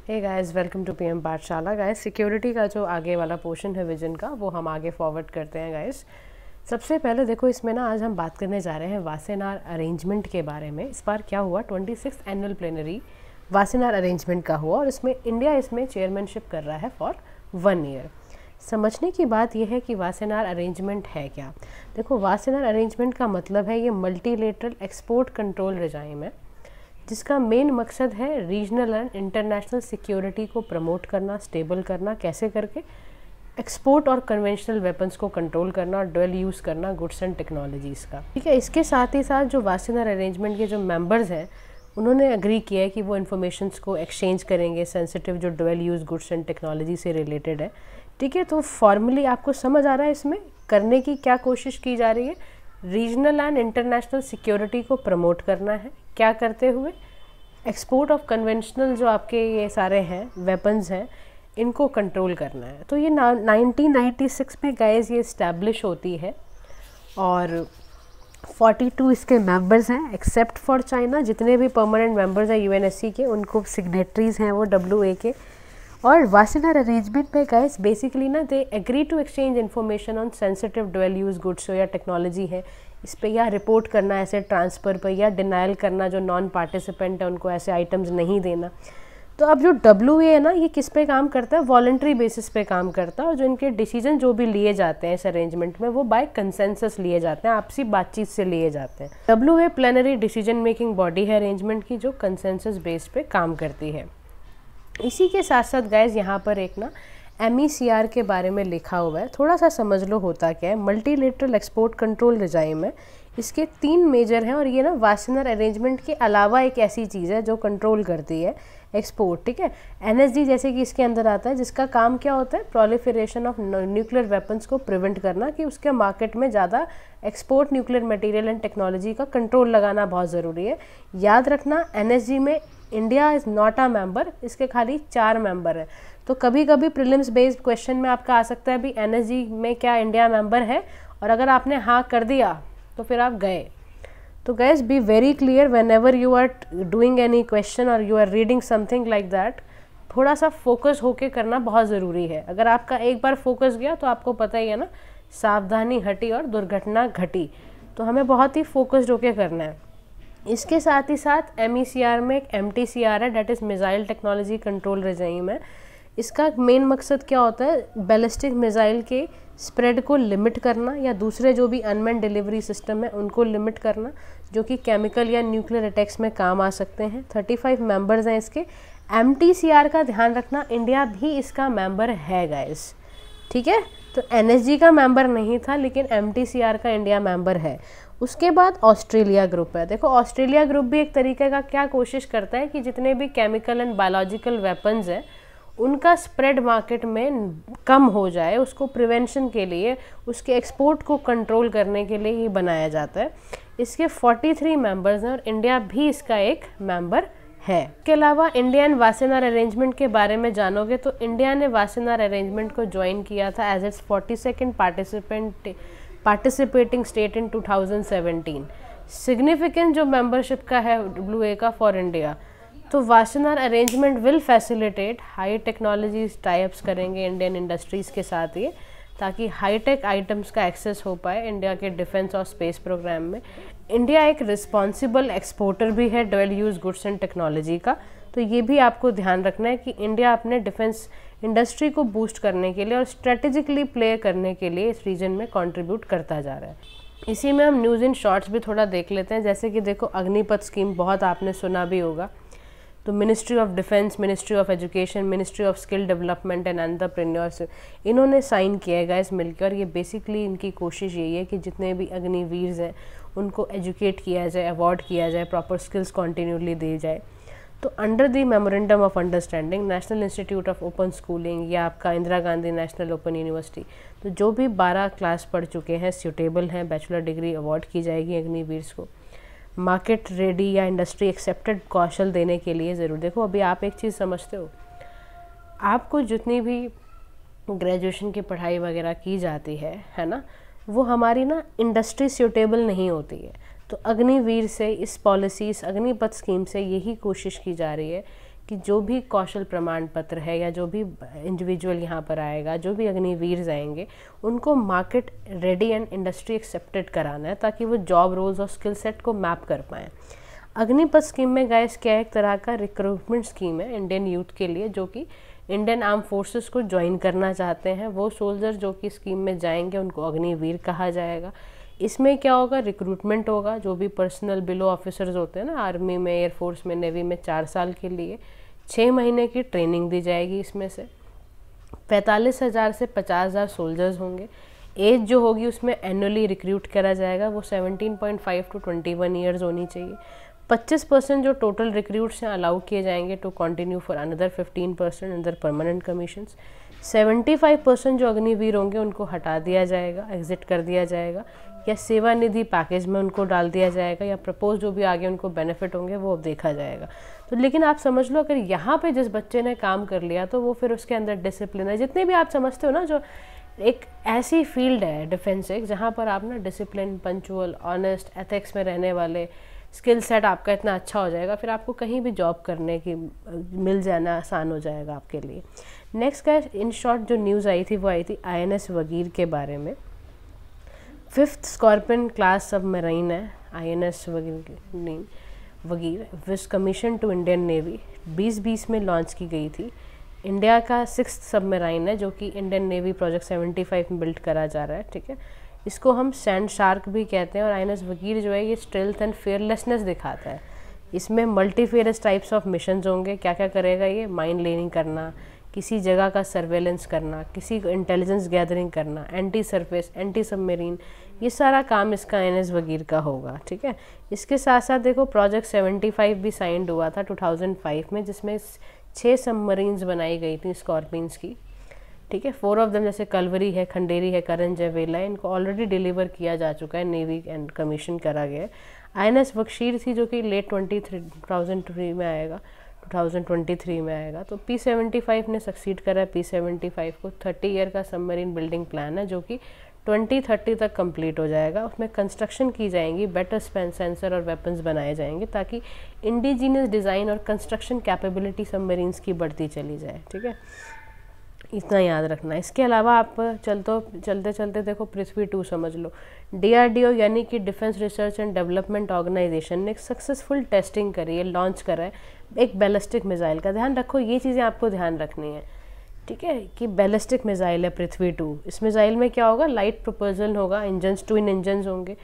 Hey guys, welcome to PM Pathshala. Guys, security का जो आगे वाला पोर्शन है विजन का, वो हम आगे फॉरवर्ड करते हैं। गाइस, सबसे पहले देखो, इसमें ना आज हम बात करने जा रहे हैं वासेनार अरेंजमेंट के बारे में। इस बार क्या हुआ, 26th annual plenary Wassenaar arrangement का हुआ और इंडिया इसमें चेयरमैनशिप कर रहा है फॉर 1 ईयर। समझने की बात यह है कि वासेनार अरेंजमेंट है क्या। देखो, वासेनार अरेंजमेंट का मतलब है ये मल्टीलेटरल एक्सपोर्ट कंट्रोल रिजाइम है, जिसका मेन मकसद है रीजनल एंड इंटरनेशनल सिक्योरिटी को प्रमोट करना, स्टेबल करना। कैसे करके? एक्सपोर्ट और कन्वेंशनल वेपन्स को कंट्रोल करना और डुअल यूज़ करना गुड्स एंड टेक्नोलॉजीज़ का। ठीक है, इसके साथ ही साथ जो वासेनार अरेंजमेंट के जो मेंबर्स हैं, उन्होंने अग्री किया है कि वो इन्फॉर्मेशंस को एक्सचेंज करेंगे सेंसिटिव जो dual use goods and technology से रिलेटेड है। ठीक है, तो फॉर्मली आपको समझ आ रहा है इसमें करने की क्या कोशिश की जा रही है। रीजनल एंड इंटरनेशनल सिक्योरिटी को प्रमोट करना है, क्या करते हुए? एक्सपोर्ट ऑफ कन्वेंशनल जो आपके ये सारे हैं वेपन्स हैं, इनको कंट्रोल करना है। तो ये 1996 में गाइस ये इस्टेब्लिश होती है और 42 इसके मेंबर्स हैं एक्सेप्ट फॉर चाइना। जितने भी परमानेंट मेंबर्स हैं यूएनएससी के, उनको सिग्नेटरीज हैं वो WA के। और वासेनार अरेंजमेंट में गाइस बेसिकली ना they agree to exchange information on sensitive dual use goods या टेक्नोलॉजी है इस पे, या रिपोर्ट करना ऐसे ट्रांसफ़र पर, या डिनाइल करना जो नॉन पार्टिसिपेंट है उनको ऐसे आइटम्स नहीं देना। तो अब जो WA है ना, ये किस पे काम करता है? वॉलंटरी बेसिस पे काम करता है। और जो इनके डिसीजन जो भी लिए जाते हैं इस अरेंजमेंट में, वो बाय कंसेंसस लिए जाते हैं, आपसी बातचीत से लिए जाते हैं। WA plenary decision making body है अरेंजमेंट की, जो कंसेंसस बेस पे काम करती है। इसी के साथ साथ गाइज यहाँ पर एक ना MECR के बारे में लिखा हुआ है, थोड़ा सा समझ लो होता क्या है। मल्टीलेटरल एक्सपोर्ट कंट्रोल रिजाइम है, इसके 3 मेजर हैं और ये ना वासेनार अरेंजमेंट के अलावा एक ऐसी चीज़ है जो कंट्रोल करती है एक्सपोर्ट। ठीक है, NSG जैसे कि इसके अंदर आता है, जिसका काम क्या होता है? प्रोलिफरेशन ऑफ न्यूक्लियर वेपन्स को प्रिवेंट करना, कि उसके मार्केट में ज़्यादा export nuclear material and technology का कंट्रोल लगाना बहुत ज़रूरी है। याद रखना, NSG में India is not a member, इसके खाली 4 मेंबर हैं। तो कभी कभी प्रीलिम्स बेस्ड क्वेश्चन में आपका आ सकता है भी NSG में क्या इंडिया मेंबर है, और अगर आपने हाँ कर दिया तो फिर आप गए। तो guys, be very clear whenever you are doing any question और you are reading something like that, थोड़ा सा फोकस होके करना बहुत ज़रूरी है। अगर आपका एक बार फोकस गया तो आपको पता ही है ना, सावधानी हटी और दुर्घटना घटी। तो हमें बहुत ही फोकस्ड होके करना है। इसके साथ ही साथ MECR में एक MTCR है, that is missile technology control regime है। इसका मेन मकसद क्या होता है? बैलिस्टिक मिसाइल के स्प्रेड को लिमिट करना, या दूसरे जो भी अनमैन्ड डिलीवरी सिस्टम है उनको लिमिट करना, जो कि केमिकल या न्यूक्लियर अटैक्स में काम आ सकते हैं। 35 मेंबर्स हैं इसके। MTCR का ध्यान रखना, इंडिया भी इसका मेंबर है गाइस। ठीक है, तो NSG का मेंबर नहीं था, लेकिन MTCR का इंडिया मेंबर है। उसके बाद ऑस्ट्रेलिया ग्रुप है। देखो, ऑस्ट्रेलिया ग्रुप भी एक तरीके का क्या कोशिश करता है कि जितने भी केमिकल एंड बायोलॉजिकल वेपन्स हैं उनका स्प्रेड मार्केट में कम हो जाए, उसको प्रिवेंशन के लिए, उसके एक्सपोर्ट को कंट्रोल करने के लिए ही बनाया जाता है। इसके 43 मेंबर्स हैं और इंडिया भी इसका एक मेंबर है। इसके अलावा इंडियन वासेनार अरेंजमेंट के बारे में जानोगे तो इंडिया ने वासेनार अरेंजमेंट को ज्वाइन किया था as its 42nd participating state in 2017। Significant जो मेंबरशिप का है WA का फॉर इंडिया, तो Wassenaar arrangement will facilitate high technologies types करेंगे इंडियन इंडस्ट्रीज़ के साथ ये, ताकि हाईटेक आइटम्स का एक्सेस हो पाए इंडिया के डिफेंस और स्पेस प्रोग्राम में। इंडिया एक रिस्पॉन्सिबल एक्सपोर्टर भी है dual use goods and technology का, तो ये भी आपको ध्यान रखना है कि इंडिया अपने डिफेंस इंडस्ट्री को बूस्ट करने के लिए और स्ट्रेटेजिकली प्ले करने के लिए इस रीजन में कंट्रीब्यूट करता जा रहा है। इसी में हम न्यूज़ इन शॉर्ट्स भी थोड़ा देख लेते हैं। जैसे कि देखो, अग्निपथ स्कीम बहुत आपने सुना भी होगा। तो ministry of defence, ministry of education, ministry of skill development and entrepreneurship, इन्होंने साइन किया है गाइस मिलकर। और ये बेसिकली इनकी कोशिश यही है कि जितने भी अग्निवीर हैं उनको एजुकेट किया जाए, अवार्ड किया जाए, प्रॉपर स्किल्स कॉन्टीन्यूसली दी जाए। तो under the memorandum of understanding national institute of open schooling या आपका Indira Gandhi national open university, तो जो भी 12 क्लास पढ़ चुके हैं, सूटेबल हैं, बैचलर डिग्री अवार्ड की जाएगी अग्निवीर्स को। मार्केट रेडी या इंडस्ट्री एक्सेप्टेड कौशल देने के लिए ज़रूर। देखो, अभी आप एक चीज़ समझते हो, आपको जितनी भी ग्रेजुएशन की पढ़ाई वगैरह की जाती है ना, वो हमारी ना इंडस्ट्री सूटेबल नहीं होती है। तो अग्निवीर से, इस पॉलिसी, इस अग्निपथ स्कीम से यही कोशिश की जा रही है कि जो भी कौशल प्रमाण पत्र है या जो भी इंडिविजुअल यहाँ पर आएगा, जो भी अग्निवीर जाएंगे, उनको market ready and industry accepted कराना है ताकि वो जॉब रोल्स और स्किल सेट को मैप कर पाएँ। अग्निपथ स्कीम में गाइस क्या एक तरह का रिक्रूटमेंट स्कीम है इंडियन यूथ के लिए, जो कि इंडियन आर्म फोर्सेस को ज्वाइन करना चाहते हैं। वो सोल्जर जो कि स्कीम में जाएंगे उनको अग्निवीर कहा जाएगा। इसमें क्या होगा, रिक्रूटमेंट होगा। जो भी पर्सनल बिलो ऑफिसर्स होते हैं ना, आर्मी में, एयरफोर्स में, नेवी में, 4 साल के लिए 6 महीने की ट्रेनिंग दी जाएगी। इसमें से 45,000 से 50,000 सोल्जर्स होंगे। एज जो होगी उसमें एनुअली रिक्रूट करा जाएगा, वो 17.5 to 21 ईयर्स होनी चाहिए। 25% जो टोटल रिक्रूट्स हैं अलाउ किए जाएंगे टू कंटिन्यू फॉर अनदर 15% अंदर परमानेंट कमीशंस। 75% जो अग्निवीर होंगे उनको हटा दिया जाएगा, एग्जिट कर दिया जाएगा, या सेवानिधि पैकेज में उनको डाल दिया जाएगा, या प्रपोज जो भी आगे उनको बेनिफिट होंगे वो अब देखा जाएगा। तो लेकिन आप समझ लो, अगर यहाँ पे जिस बच्चे ने काम कर लिया तो वो फिर उसके अंदर डिसिप्लिन है। जितने भी आप समझते हो ना, जो एक ऐसी फील्ड है डिफेंस एक, जहाँ पर आप ना डिसिप्लिन, पंचुअल, ऑनेस्ट, एथिक्स में रहने वाले, स्किल सेट आपका इतना अच्छा हो जाएगा, फिर आपको कहीं भी जॉब करने की मिल जाना आसान हो जाएगा आपके लिए। नेक्स्ट का इन शॉर्ट जो न्यूज़ आई थी वो आई थी INS वगीर के बारे में। 5th स्कॉर्पियन क्लास सबमरीन है INS Vagir was commission to Indian Navy 2020 में लॉन्च की गई थी। इंडिया का 6th सबमरीन है जो कि इंडियन नेवी प्रोजेक्ट 75 में बिल्ड करा जा रहा है, ठीक है। इसको हम सैंड शार्क भी कहते हैं। और INS वगीर जो है ये स्ट्रेंथ एंड फेयरलेसनेस दिखाता है। इसमें मल्टीफेरस टाइप्स ऑफ मिशंस होंगे। क्या क्या करेगा ये, माइन लेनिंग करना, किसी जगह का सर्वेलेंस करना, किसी को इंटेलिजेंस गैदरिंग करना, एंटी सरफेस, एंटी सबमरीन, ये सारा काम इसका INS वगीर का होगा, ठीक है। इसके साथ साथ देखो प्रोजेक्ट 75 भी साइंड हुआ था 2005 में, जिसमें 6 सबमरीन्स बनाई गई थी स्कॉर्पियंस की, ठीक है। 4 ऑफ देम जैसे कलवरी है, खंडेरी है, करंज है, वेला है, इनको ऑलरेडी डिलीवर किया जा चुका है, नेवी एंड कमीशन करा गया है। INS वक्षीर थी जो कि लेट 2023 में आएगा, 2023 में आएगा। तो P75 ने सक्सीड करा है। P75 को 30 ईयर का सबमरीन बिल्डिंग प्लान है जो कि 2030 तक कंप्लीट हो जाएगा। उसमें कंस्ट्रक्शन की जाएंगी, बेटर स्पेन सेंसर और वेपन्स बनाए जाएंगे ताकि इंडिजीनियस डिज़ाइन और कंस्ट्रक्शन कैपेबिलिटी सबमरीन्स की बढ़ती चली जाए, ठीक है। इतना याद रखना। इसके अलावा आप चलते चलते देखो पृथ्वी 2 समझ लो। DRDO यानी कि defence research and development organisation ने एक सक्सेसफुल टेस्टिंग करी है, लॉन्च करा है एक बैलिस्टिक मिसाइल का। ध्यान रखो, ये चीज़ें आपको ध्यान रखनी है, ठीक है, कि बैलिस्टिक मिसाइल है पृथ्वी 2। इस मिसाइल में क्या होगा, लाइट प्रोपल्जन होगा, इंजन्स ट्विन इंजन्स होंगे,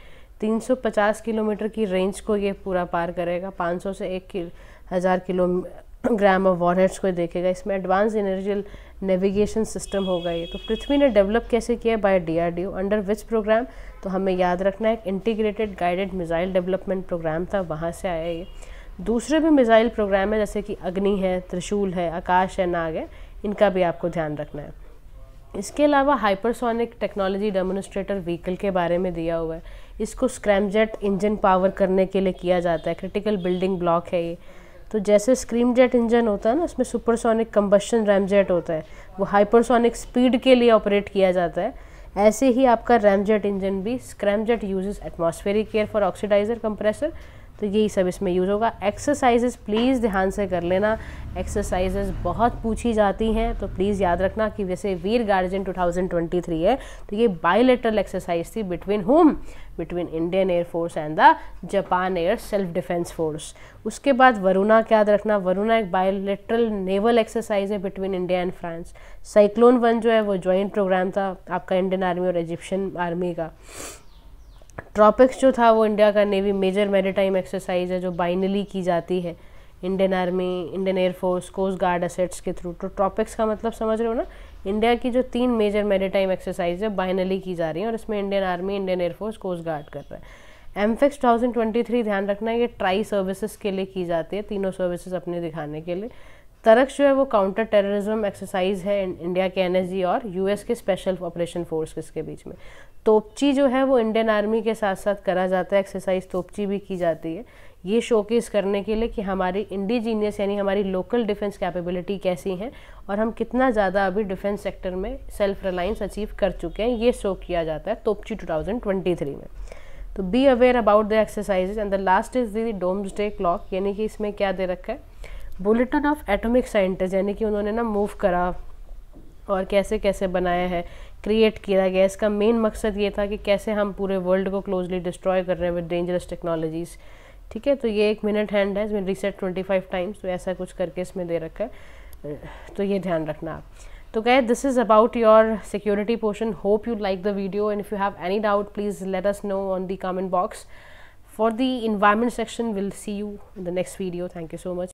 350 किलोमीटर की रेंज को ये पूरा पार करेगा, 500 से 1,000 किलोग्राम ऑफ वॉरहेड्स को देखेगा। इसमें एडवांस एनर्जी नेविगेशन सिस्टम होगा। ये तो पृथ्वी ने डेवलप कैसे किया है, by DRDO। Under which programme, तो हमें याद रखना है, एक integrated guided missile development programme था, वहाँ से आया ये। दूसरे भी मिसाइल प्रोग्राम है जैसे कि अग्नि है, त्रिशूल है, आकाश है, नाग है, इनका भी आपको ध्यान रखना है। इसके अलावा हाइपरसोनिक टेक्नोलॉजी डेमोन्स्ट्रेटर व्हीकल के बारे में दिया हुआ है। इसको स्क्रैमजेट इंजन पावर करने के लिए किया जाता है, क्रिटिकल बिल्डिंग ब्लॉक है ये। तो जैसे स्क्रीमजेट इंजन होता है ना, उसमें सुपरसोनिक कंबशन रैमजेट होता है, वो हाइपरसोनिक स्पीड के लिए ऑपरेट किया जाता है। ऐसे ही आपका रैमजेट इंजन भी, scramjet uses atmospheric air for oxidiser compressor, तो यही सब इसमें यूज़ होगा। एक्सरसाइजेस प्लीज़ ध्यान से कर लेना, एक्सरसाइजेस बहुत पूछी जाती हैं, तो प्लीज़ याद रखना कि जैसे वीर गार्जियन 2023 है तो ये बायलेटरल एक्सरसाइज थी between home, between Indian air force and the Japan air self defence force. उसके बाद वरुणा क्या याद रखना, वरुणा एक बायलेटरल नेवल एक्सरसाइज है between India and France. Cyclone 1 जो है वो जॉइंट प्रोग्राम था आपका इंडियन आर्मी और इजिप्शियन आर्मी का। ट्रॉपिक्स जो था वो इंडिया का नेवी मेजर मैरीटाइम एक्सरसाइज है जो बाइनली की जाती है Indian Army, Indian Air Force, Coast Guard assets के थ्रू। तो ट्रॉपिक्स का मतलब समझ रहे हो ना, इंडिया की जो 3 मेजर मैरीटाइम एक्सरसाइज है बाइनली की जा रही है और इसमें Indian Army, Indian Air Force, Coast Guard कर रहा है। एमफेक्स 2023 ध्यान रखना है, ये ट्राई सर्विसेज के लिए की जाती है, तीनों सर्विसेज अपने दिखाने के लिए। तरक्ष जो है वो काउंटर टेररिज्म एक्सरसाइज है इंडिया के NSG और US के स्पेशल ऑपरेशन फोर्स के बीच में। तोपची जो है वो इंडियन आर्मी के साथ साथ करा जाता है, एक्सरसाइज तोपची भी की जाती है, ये शोकेस करने के लिए कि हमारी इंडिजीनियस यानी हमारी लोकल डिफेंस कैपेबिलिटी कैसी है और हम कितना ज़्यादा अभी डिफेंस सेक्टर में सेल्फ रिलायंस अचीव कर चुके हैं, ये शो किया जाता है तोपची 2023 में। तो be aware about the exercises and the last is the doomsday clock, यानी कि इसमें क्या दे रखा है, बुलेटिन ऑफ एटॉमिक साइंटिस्ट, यानी कि उन्होंने ना मूव करा और कैसे कैसे बनाया है, क्रिएट किया गया। इसका मेन मकसद ये था कि कैसे हम पूरे वर्ल्ड को क्लोजली डिस्ट्रॉय कर रहे हैं विद डेंजरस टेक्नोलॉजीज़। ठीक है, तो ये एक मिनट हैंड है, इसमें रीसेट 25 टाइम्स, तो ऐसा कुछ करके इसमें दे रखा है, तो ये ध्यान रखना आप। तो guys, this is about your security portion. Hope you like the video, and if you have any doubt please let us know on the comment box. For the environment section, we'll see you in the next video. Thank you so much.